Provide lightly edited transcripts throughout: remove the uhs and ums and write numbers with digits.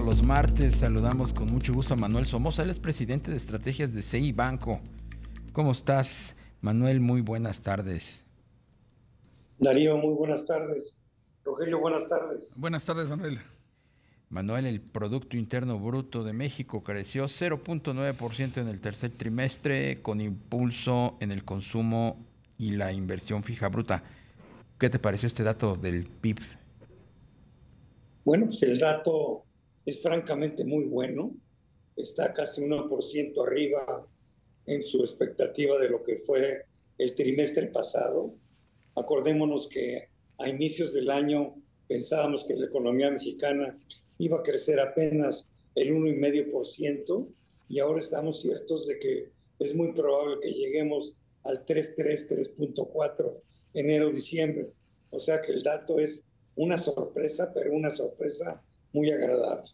todos los martes saludamos con mucho gusto a Manuel Somoza, él es presidente de estrategias de CI Banco. ¿Cómo estás, Manuel? Muy buenas tardes. Darío, muy buenas tardes. Rogelio, buenas tardes. Buenas tardes, Manuel. Manuel, el Producto Interno Bruto de México creció 0.9% en el tercer trimestre, con impulso en el consumo y la inversión fija bruta. ¿Qué te pareció este dato del PIB? Bueno, pues el dato es francamente muy bueno. Está casi 1% arriba en su expectativa de lo que fue el trimestre pasado. Acordémonos que a inicios del año pensábamos que la economía mexicana iba a crecer apenas el 1,5% y ahora estamos ciertos de que es muy probable que lleguemos al 3.4 enero-diciembre. O sea que el dato es una sorpresa, pero una sorpresa muy agradable.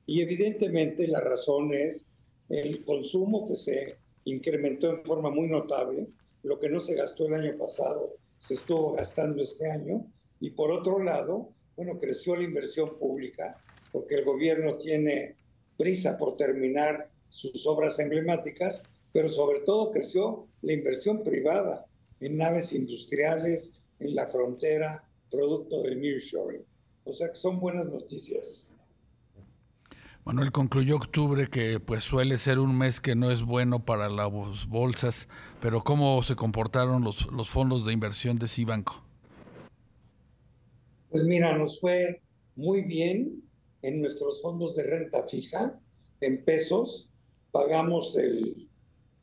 Y evidentemente la razón es el consumo que se incrementó en forma muy notable. Lo que no se gastó el año pasado se estuvo gastando este año. Y por otro lado, bueno, creció la inversión pública porque el gobierno tiene prisa por terminar sus obras emblemáticas, pero sobre todo creció la inversión privada en naves industriales, en la frontera, producto del nearshoring. O sea que son buenas noticias. Manuel, concluyó octubre que pues suele ser un mes que no es bueno para las bolsas, pero ¿cómo se comportaron los fondos de inversión de Cibanco? Pues mira, nos fue muy bien en nuestros fondos de renta fija, en pesos, pagamos el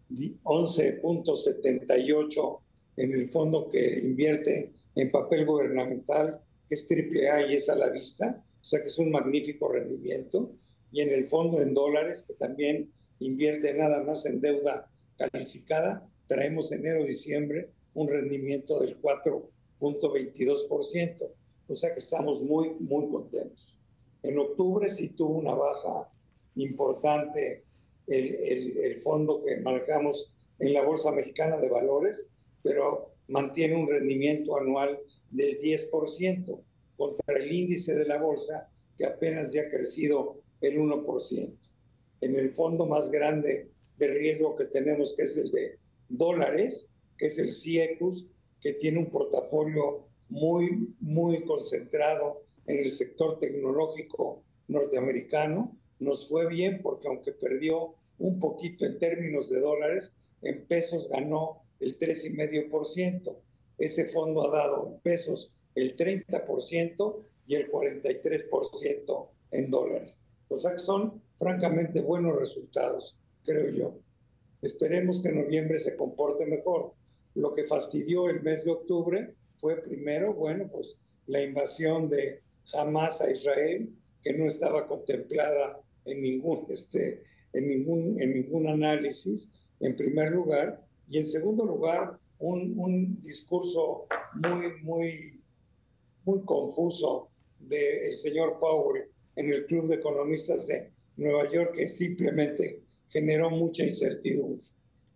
11.78 en el fondo que invierte en papel gubernamental, que es AAA y es a la vista, o sea que es un magnífico rendimiento, y en el fondo en dólares, que también invierte nada más en deuda calificada, traemos enero-diciembre un rendimiento del 4.22%, o sea que estamos muy, muy contentos. En octubre sí tuvo una baja importante el fondo que manejamos en la Bolsa Mexicana de Valores, pero mantiene un rendimiento anual del 10% contra el índice de la bolsa que apenas ya ha crecido el 1%. En el fondo más grande de riesgo que tenemos, que es el de dólares, que es el CIECUS, que tiene un portafolio muy, muy concentrado en el sector tecnológico norteamericano, nos fue bien porque aunque perdió un poquito en términos de dólares, en pesos ganó el 3,5%. Ese fondo ha dado en pesos el 30% y el 43% en dólares. O sea que son francamente buenos resultados, creo yo. Esperemos que noviembre se comporte mejor. Lo que fastidió el mes de octubre fue primero, bueno, pues la invasión de Hamas a Israel, que no estaba contemplada en ningún análisis, en primer lugar, y en segundo lugar, un discurso muy confuso del señor Powell en el Club de Economistas de Nueva York, que simplemente generó mucha incertidumbre.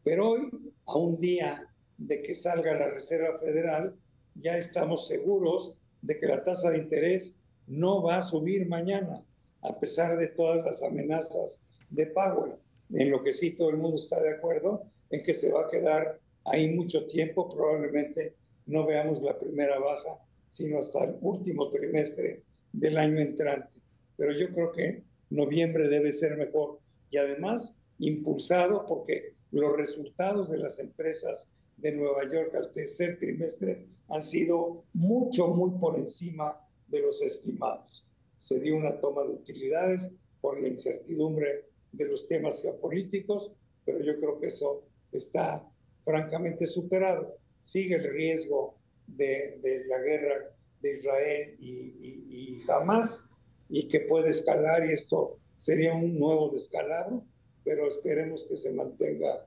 Pero hoy, a un día de que salga la Reserva Federal, ya estamos seguros de que la tasa de interés no va a subir mañana, a pesar de todas las amenazas de Powell. En lo que sí todo el mundo está de acuerdo, en que se va a quedar ahí mucho tiempo, probablemente no veamos la primera baja, sino hasta el último trimestre del año entrante. Pero yo creo que noviembre debe ser mejor y además impulsado porque los resultados de las empresas de Nueva York al tercer trimestre han sido muy por encima de los estimados. Se dio una toma de utilidades por la incertidumbre de los temas geopolíticos, pero yo creo que eso está francamente superado. Sigue el riesgo de la guerra de Israel y Hamas, y que puede escalar, y esto sería un nuevo descalabro, pero esperemos que se mantenga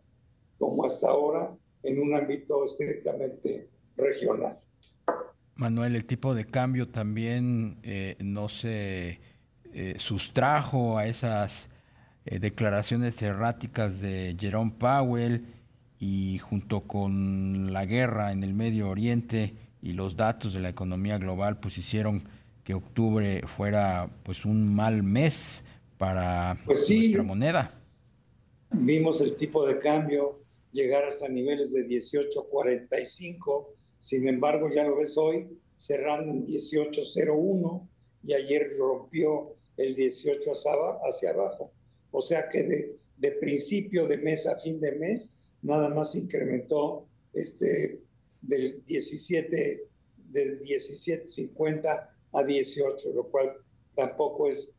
como hasta ahora en un ámbito estrictamente regional. Manuel, el tipo de cambio también no se sustrajo a esas declaraciones erráticas de Jerome Powell, y junto con la guerra en el Medio Oriente y los datos de la economía global pues hicieron que octubre fuera pues un mal mes para Pues nuestra sí, moneda. vimos el tipo de cambio llegar hasta niveles de 18.45, sin embargo, ya lo ves hoy, cerrando en 18.01 y ayer rompió el 18 hacia abajo. O sea que de principio de mes a fin de mes, nada más incrementó del 17, del 17.50 a 18, lo cual tampoco es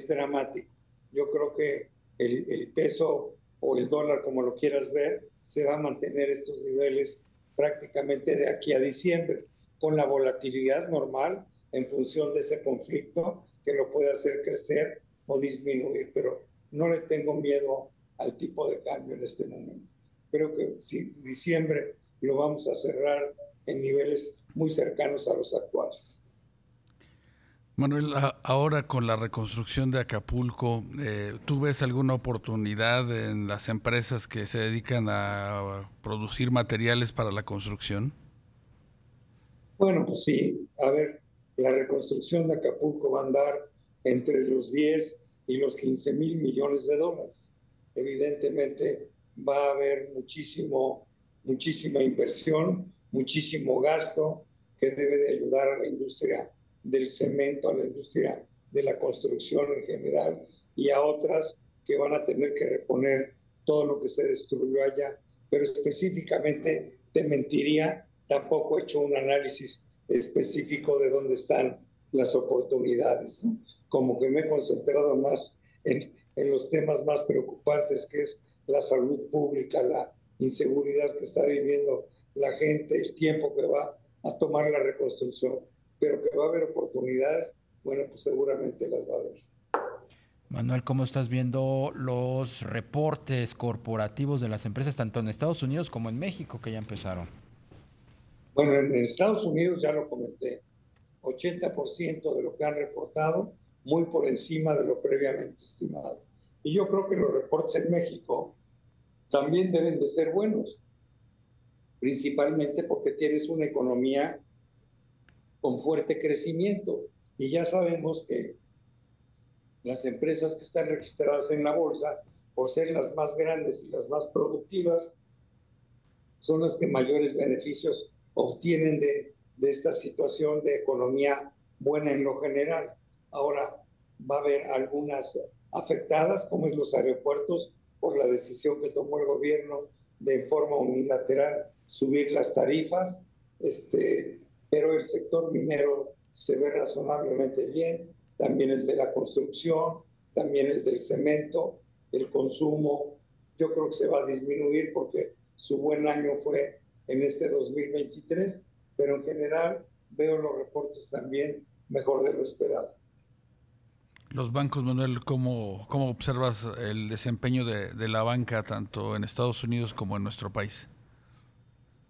dramático. Yo creo que el peso o el dólar, como lo quieras ver, se va a mantener estos niveles prácticamente de aquí a diciembre, con la volatilidad normal en función de ese conflicto que lo puede hacer crecer o disminuir, pero no le tengo miedo al tipo de cambio en este momento. Creo que si diciembre lo vamos a cerrar en niveles muy cercanos a los actuales. Manuel, ahora con la reconstrucción de Acapulco, ¿tú ves alguna oportunidad en las empresas que se dedican a producir materiales para la construcción? Bueno, pues sí, a ver, la reconstrucción de Acapulco va a andar entre los 10 y los 15 mil millones de dólares. Evidentemente va a haber muchísima inversión, muchísimo gasto que debe de ayudar a la industria del cemento, a la industria de la construcción en general y a otras que van a tener que reponer todo lo que se destruyó allá. Pero específicamente te mentiría, tampoco he hecho un análisis específico de dónde están las oportunidades, ¿no? Como que me he concentrado más en los temas más preocupantes, que es la salud pública, la inseguridad que está viviendo la gente, el tiempo que va a tomar la reconstrucción, pero que va a haber oportunidades, bueno, pues seguramente las va a haber. Manuel, ¿cómo estás viendo los reportes corporativos de las empresas tanto en Estados Unidos como en México que ya empezaron? Bueno, en Estados Unidos ya lo comenté, 80% de lo que han reportado, muy por encima de lo previamente estimado. Y yo creo que los reportes en México también deben de ser buenos, principalmente porque tienes una economía con fuerte crecimiento. Y ya sabemos que las empresas que están registradas en la bolsa, por ser las más grandes y las más productivas, son las que mayores beneficios obtienen de esta situación de economía buena en lo general. Ahora va a haber algunas afectadas, como es los aeropuertos, por la decisión que tomó el gobierno de forma unilateral subir las tarifas, pero el sector minero se ve razonablemente bien, también el de la construcción, también el del cemento, el consumo, yo creo que se va a disminuir porque su buen año fue en este 2023, pero en general veo los reportes también mejor de lo esperado. Los bancos, Manuel, ¿cómo observas el desempeño de la banca tanto en Estados Unidos como en nuestro país?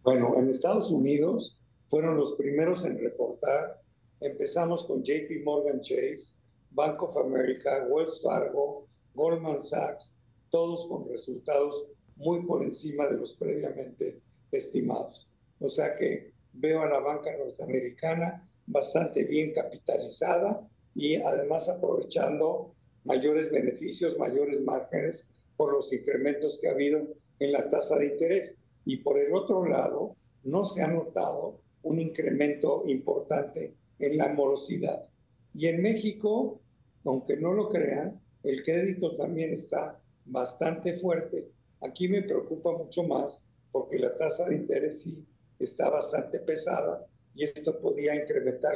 Bueno, en Estados Unidos fueron los primeros en reportar. Empezamos con JP Morgan Chase, Bank of America, Wells Fargo, Goldman Sachs, todos con resultados muy por encima de los previamente estimados. O sea que veo a la banca norteamericana bastante bien capitalizada y además aprovechando mayores beneficios, mayores márgenes por los incrementos que ha habido en la tasa de interés. Y por el otro lado, no se ha notado un incremento importante en la morosidad. Y en México, aunque no lo crean, el crédito también está bastante fuerte. Aquí me preocupa mucho más porque la tasa de interés sí está bastante pesada y esto podía incrementar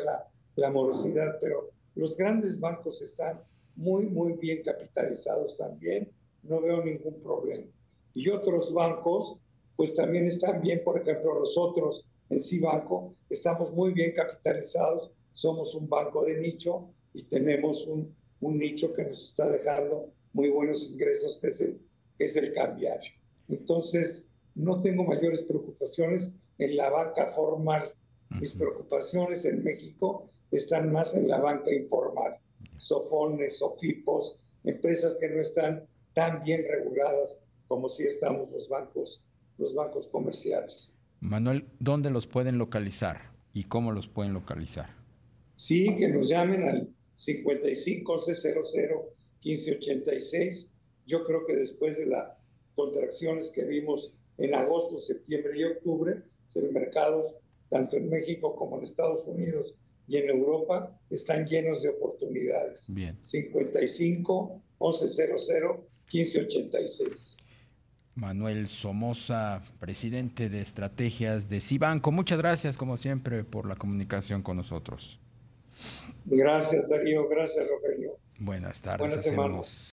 la morosidad, pero los grandes bancos están muy bien capitalizados también, no veo ningún problema. Y otros bancos pues también están bien, por ejemplo, nosotros en Cibanco estamos muy bien capitalizados, somos un banco de nicho y tenemos un nicho que nos está dejando muy buenos ingresos, que es el cambiario. Entonces, no tengo mayores preocupaciones en la banca formal. Mis preocupaciones en México están más en la banca informal. Sofones, Sofipos, empresas que no están tan bien reguladas como si estamos los bancos comerciales. Manuel, ¿dónde los pueden localizar y cómo los pueden localizar? Sí, que nos llamen al 55 600 1586. Yo creo que después de las contracciones que vimos en agosto, septiembre y octubre, los mercados, tanto en México como en Estados Unidos y en Europa, están llenos de oportunidades. Bien. 55 1100 1586. Manuel Somoza, presidente de estrategias de Cibanco. Muchas gracias, como siempre, por la comunicación con nosotros. Gracias, Darío. Gracias, Rogelio. Buenas tardes. Buenas semanas.